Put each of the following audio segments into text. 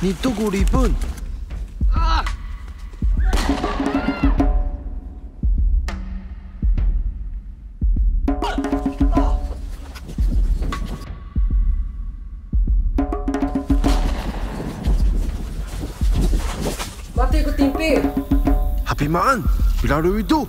你都过日本。啊！Mati ku timpi. Happy maan, bila ada itu.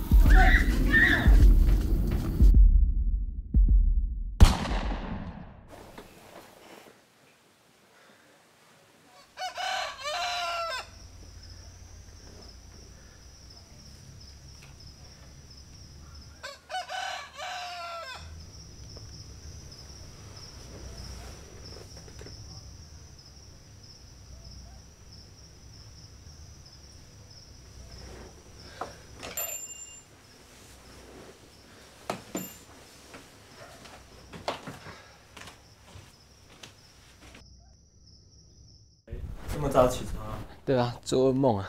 这么早起床啊？对啊，做噩梦啊！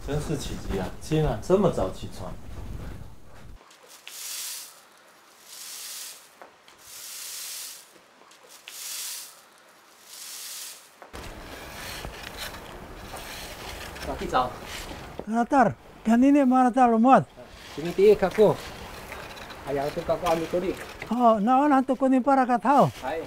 真是奇迹啊！竟然这么早起床。Kaki早。Natar, kanini maratar umot. Sini tiye kako. Ayaw tu kako ambil kuri. Oh, naon hantu kuning para katao. Hai.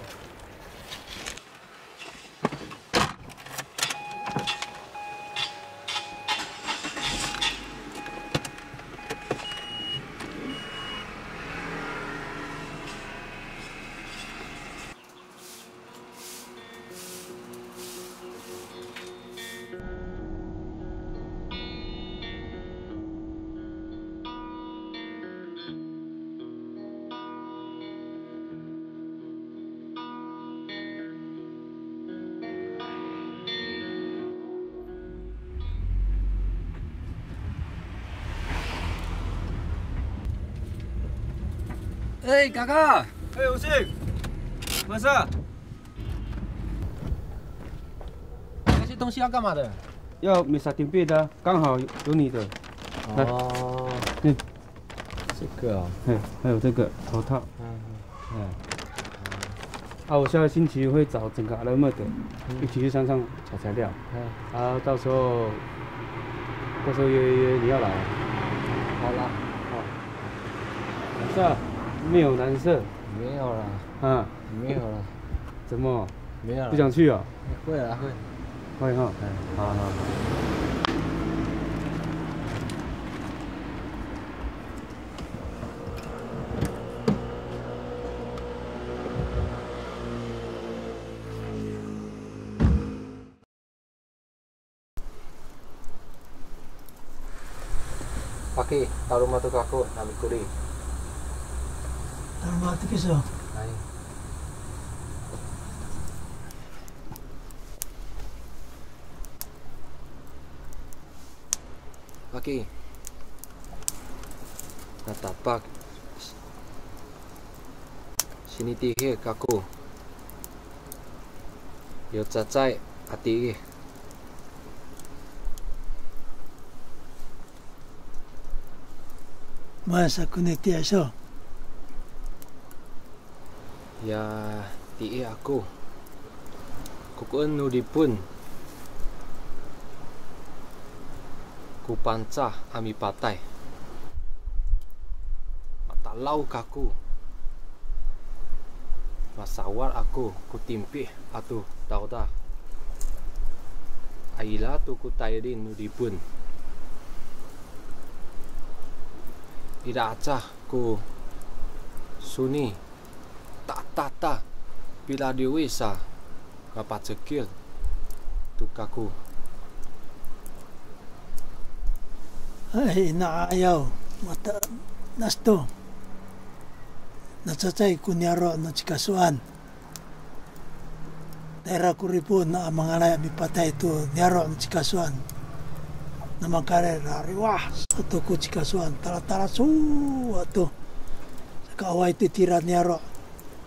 哎，嘎嘎！哎，吴信，晚上那些东西要干嘛的？要米沙丁币的，刚好有你的。哦，嗯，这个哦，还有这个头套。我下个星期会找整个阿拉莫的一起去山上采材料。到时候约你要来。好啦，是啊，没有蓝色。没有了，没有了，怎么？没有了，不想去啊？会了，会哈。好。Paki, taruh rumah tukang aku, ambil kuri. Rumah tu kisah. Hai. Paki. Natapak. Sini tihe kaku. Yo cacai ati. Masa kuning tiasa. Ya, tihe aku. Kukuan nudipun. Ku pancah ami patai. Matalau kaku. Masawar aku ku timpih atu dauda. Aila tu ku tairin nudipun. Ida acah ku suni tak bila diwisa ngapa cekil tu kaku. Ay, naayaw. Mata nasto. Natsatay kunyaro no chikasuan. Daerah kuripun na mangalay mi patay tu nyaro no chikasuan. Naman kare rariwah satu ku chikasuan tara su atu. Saka away titira nyaro.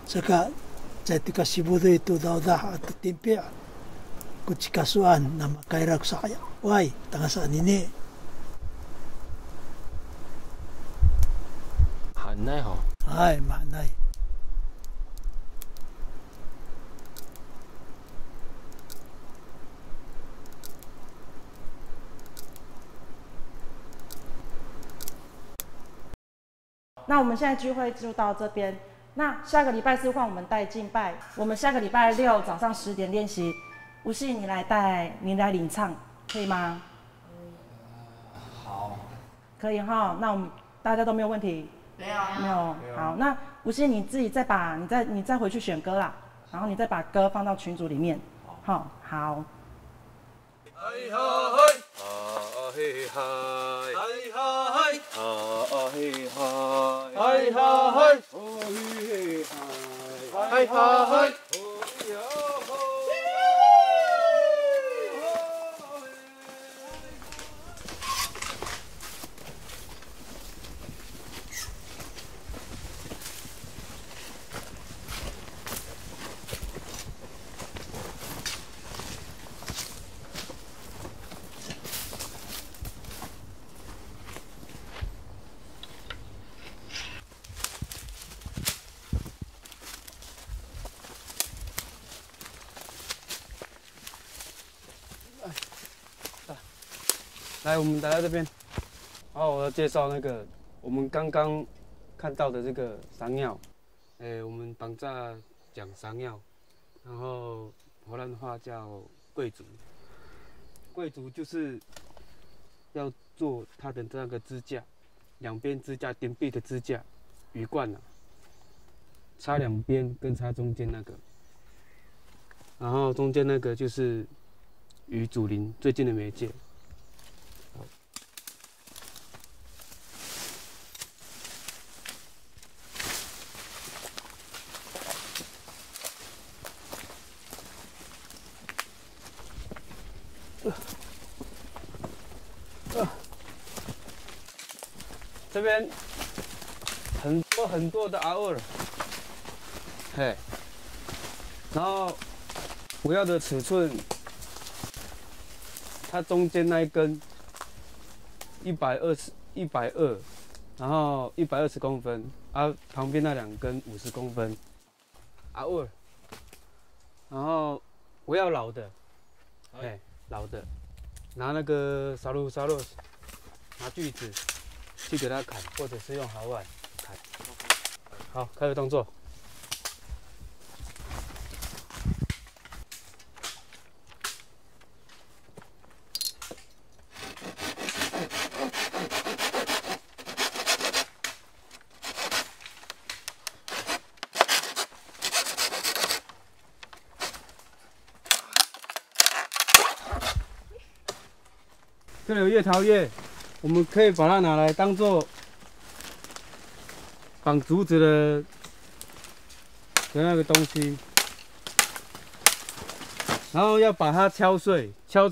Saka saya tika sibudo itu daudah atau timpi ku chikasuan nama kaira ku saya. Wai tanga sa nini. Hanai ho. Hai, manai. 那我们现在聚会就到这边。那下个礼拜四换我们带敬拜，我们下个礼拜六早上10点练习。吴信，你来领唱，可以吗？好。可以哈，那我们大家都没有问题。没有。好，那吴信你自己你再回去选歌啦，然后你再把歌放到群组里面。好。好。嘿哈嘿，哈嘿嗨，嘿哈嘿，哈嘿嗨，嘿哈嘿，嘿哈嘿。来，我们来到这边，然后我要介绍那个我们刚刚看到的这个山药，我们绑架讲山药，然后荷兰话叫贵族。贵族就是要做它的那个支架，两边支架顶壁的支架，鱼贯啊，插两边跟插中间那个，然后中间那个就是与祖灵最近的媒介。这边很多的阿尔，嘿，然后我要的尺寸，它中间那一根120，然后120公分，啊，旁边那2根50公分，阿尔，然后我要老的，哎，老的，拿那个沙路，拿锯子。去给它砍，或者是用毫碗砍。好，开始动作。这里有叶桃叶。我们可以把它拿来当做绑竹子的那个东西，然后要把它敲碎，敲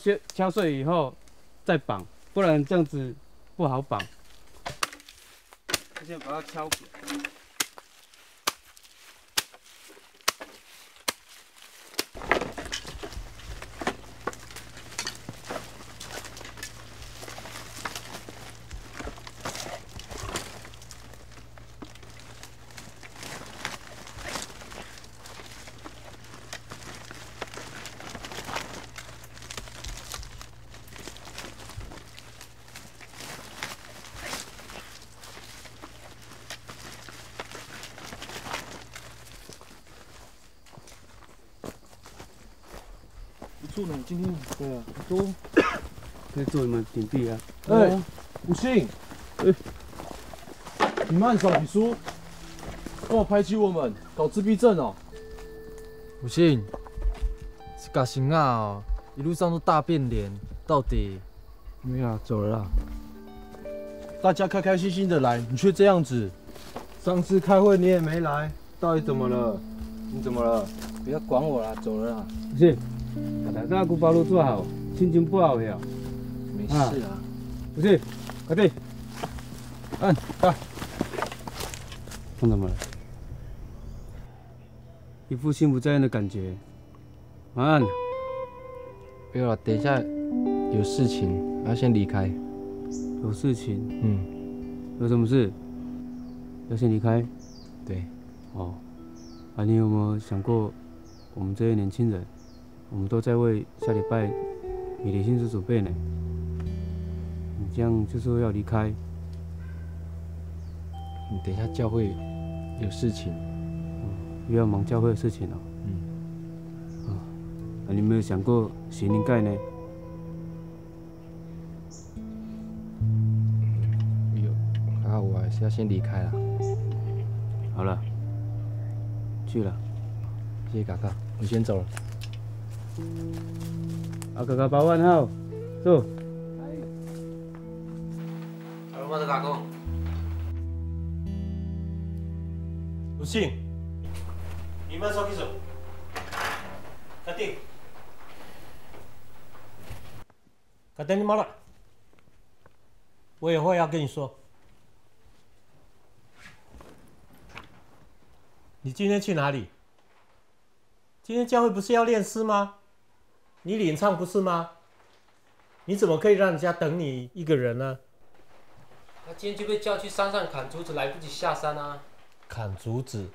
碎以后再绑，不然这样子不好绑。先把它敲扁。住呢？今天对啊，都可以做什么顶壁啊？哎，吴信，你慢手，你输，跟我排挤我们，搞自闭症哦。吴信，这个行啊哦，一路上都大变脸，到底？没有，走了啦。大家开开心心的来，你却这样子。上次开会你也没来，到底怎么了？你怎么了？不要管我啦，走了啦。不是，把大家古巴路做好，心情不好呀。没事啊。不是，快点，按打。看怎么了？一副心不在焉的感觉。晚安。没有了，等一下有事情，要先离开。有事情？嗯。有什么事？要先离开？对。哦。啊，你有没有想过，我们这些年轻人，我们都在为下礼拜米粒庆祝准备呢？你这样就说要离开，你等一下教会有事情，又要忙教会的事情了。那你没有想过洗灵盖呢？有，啊，我还是要先离开了。好了，去了。谢谢嘎嘎，我先走了。嘎嘎把握好，走。我的嘎公。不信，你们手举手，搞定。搞定你妈了！我有话要跟你说。你今天去哪里？今天教会不是要练诗吗？你领唱不是吗？你怎么可以让人家等你一个人呢？那今天就被叫去山上砍竹子，来不及下山啊！砍竹子。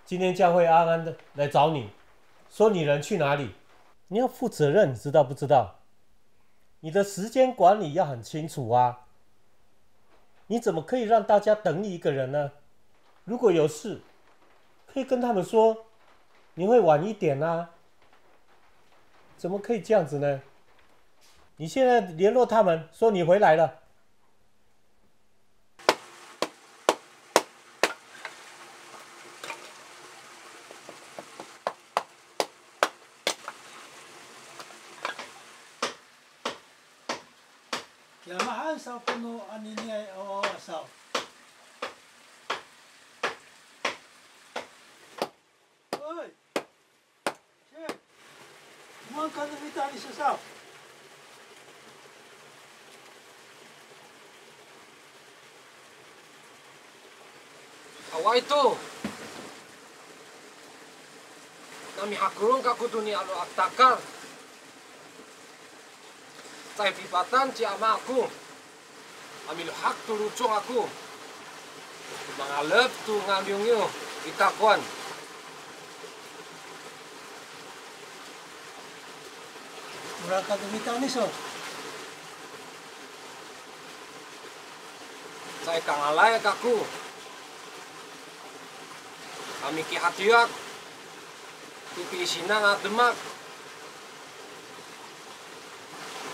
今天教会安安的来找你，说你人去哪里？你要负责任，你知道不知道？你的时间管理要很清楚啊！你怎么可以让大家等你一个人呢？如果有事，可以跟他们说，你会晚一点啊。怎么可以这样子呢？你现在联络他们，说你回来了。Yamahan sa puno ani niya o sa. Oi. Che. Mo kan kita ni sa. Awak itu, kami hakurung kaku dunia alo aktakar. Saya pribatan ci ama aku, ambil hak tu lucung aku, mengalep tu ngambiungnya kita kuan. Murah kan kita ni so. Saya kangalay kaku, kami ki hatiak, pipi sinang at demak.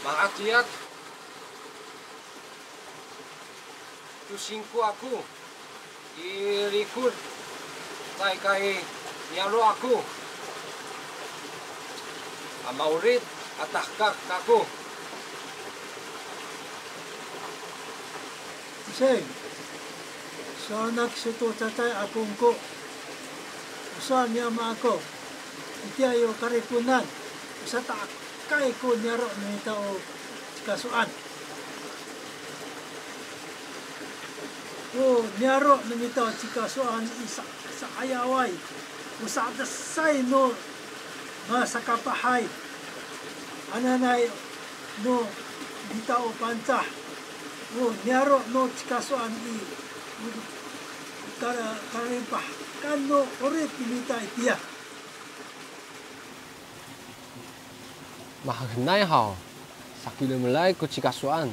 Maatiak, tusingku aku, irikul, tay kay nialo aku, amaurit atahkak aku. Sing, so nagsuto tatay akong ko. Usan niya ma ako, iti ayo karipunan, sa taak. Kay ko niyaro ni tao kasuan. O niyaro ni tao kasuan isa sa ayaway. Usa dasay no masakapahay. Ananay no bitao panca. O niyaro no kasuan i karimpah kano ore pinita itia. Mahagnay hao, sakilo mulai ko chikasuan.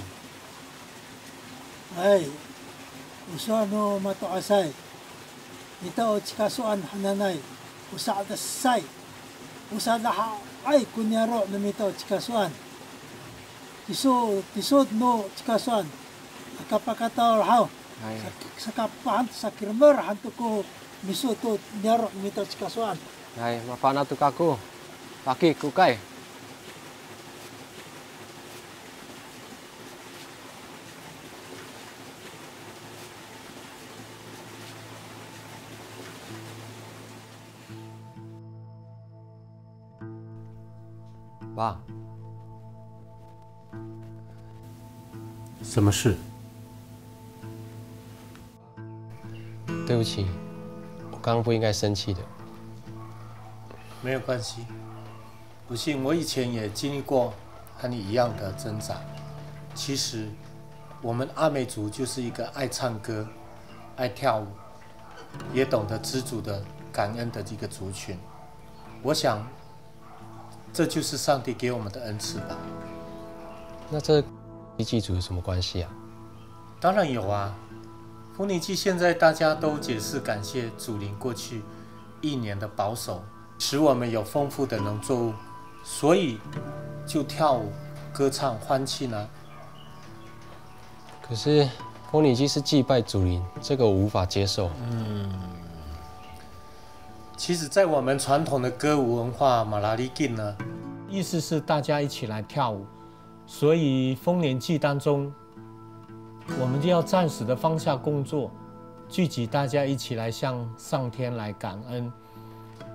Ay, usa no matoasay. Ito chikasuan hananay. Usa dasay. Usa laha ay kunyaro na mito chikasuan. Tisod no chikasuan. Kapakataw hao. Sa kapahan sa kirmer hanto ko miso to nyaro mito chikasuan. Ay, mapana tu kaku. Paki kukay.爸，什么事？对不起，我刚刚不应该生气的。没有关系，不信我以前也经历过和你一样的挣扎。其实，我们阿美族就是一个爱唱歌、爱跳舞，也懂得知足的感恩的一个族群。我想。这就是上帝给我们的恩赐吧。那这祭祖有什么关系啊？当然有啊，丰年祭现在大家都解释感谢祖灵过去1年的保守，使我们有丰富的农作物，所以就跳舞、歌唱、欢庆啊。可是丰年祭是祭拜祖灵，这个我无法接受。其实，在我们传统的歌舞文化马拉里劲呢，意思是大家一起来跳舞，所以丰年祭当中，我们就要暂时的放下工作，聚集大家一起来向上天来感恩，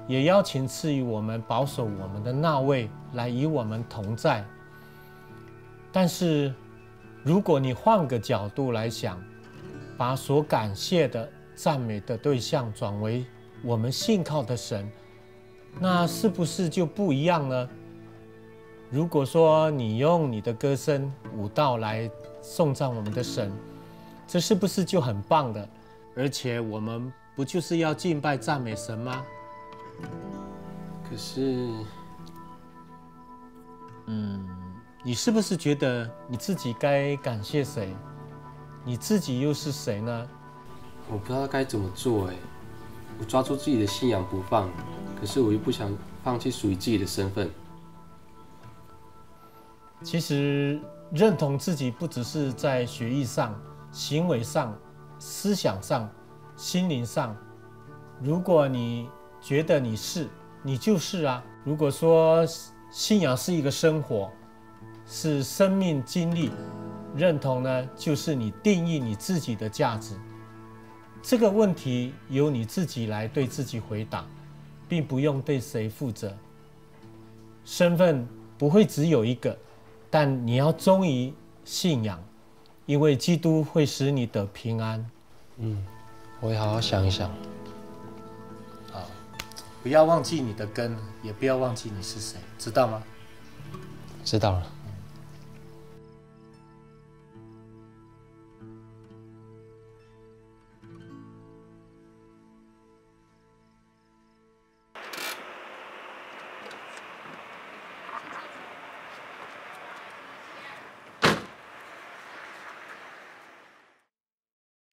也邀请赐予我们保守我们的那位来与我们同在。但是，如果你换个角度来想，把所感谢的、赞美的对象转为我们信靠的神，那是不是就不一样呢？如果说你用你的歌声、舞蹈来颂赞我们的神，这是不是就很棒的？而且我们不就是要敬拜赞美神吗？可是，你是不是觉得你自己该感谢谁？你自己又是谁呢？我不知道该怎么做哎。我抓住自己的信仰不放，可是我又不想放弃属于自己的身份。其实认同自己不只是在学艺上、行为上、思想上、心灵上。如果你觉得你是，你就是啊。如果说信仰是一个生活，是生命经历，认同呢，就是你定义你自己的价值。这个问题由你自己来对自己回答，并不用对谁负责。身份不会只有一个，但你要忠于信仰，因为基督会使你得平安。我会好好想一想。不要忘记你的根，也不要忘记你是谁，知道吗？知道了。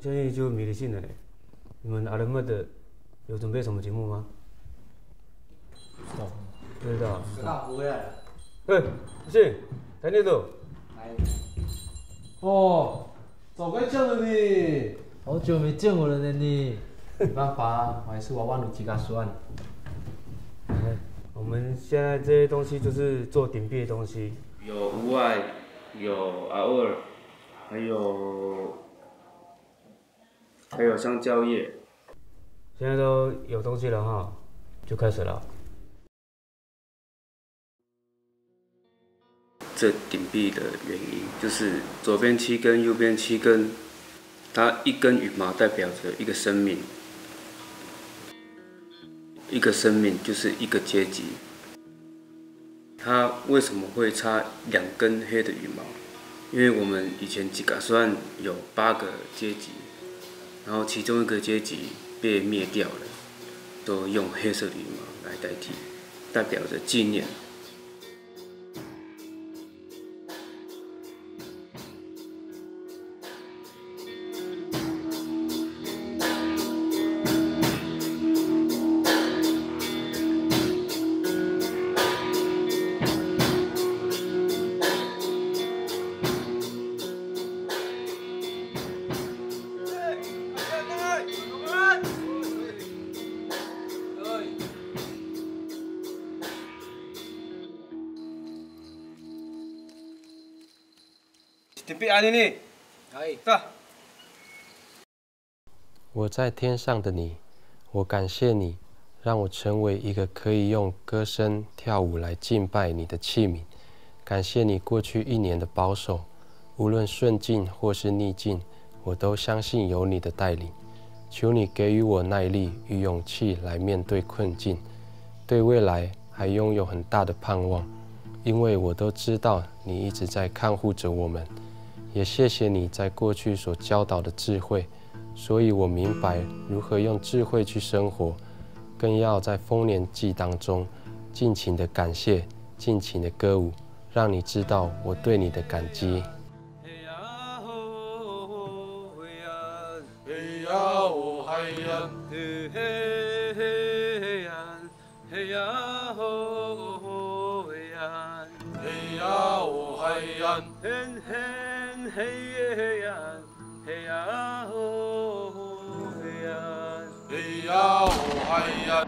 现在就迷离性了。你们阿伦麦的有准备什么节目吗？不知道。知道不会啊。是，在那度。哦，早该这样了你。好久没见我了呢你。没办法啊，我还是娃娃努几个酸。我们现在这些东西就是做顶壁的东西。有屋外，有阿尔，还有香蕉叶。现在都有东西了哈，就开始了。这顶壁的原因就是左边7根，右边7根，它一根羽毛代表着一个生命，一个生命就是一个阶级。它为什么会插2根黑的羽毛？因为我们以前几个算有8个阶级，然后其中一个阶级被灭掉了，都用黑色的羽毛来代替，代表着纪念。我在天上的你，我感谢你，让我成为一个可以用歌声跳舞来敬拜你的器皿。感谢你过去1年的保守，无论顺境或是逆境，我都相信有你的带领。求你给予我耐力与勇气来面对困境，对未来还拥有很大的盼望，因为我都知道你一直在看护着我们。也谢谢你在过去所教导的智慧，所以我明白如何用智慧去生活，更要在丰年祭当中尽情的感谢，尽情的歌舞，让你知道我对你的感激。嘿呀嘿呀吼嘿呀嘿呀哦嘿呀嘿嘿嘿呀嘿呀哦嘿呀嘿呀哦嘿呀。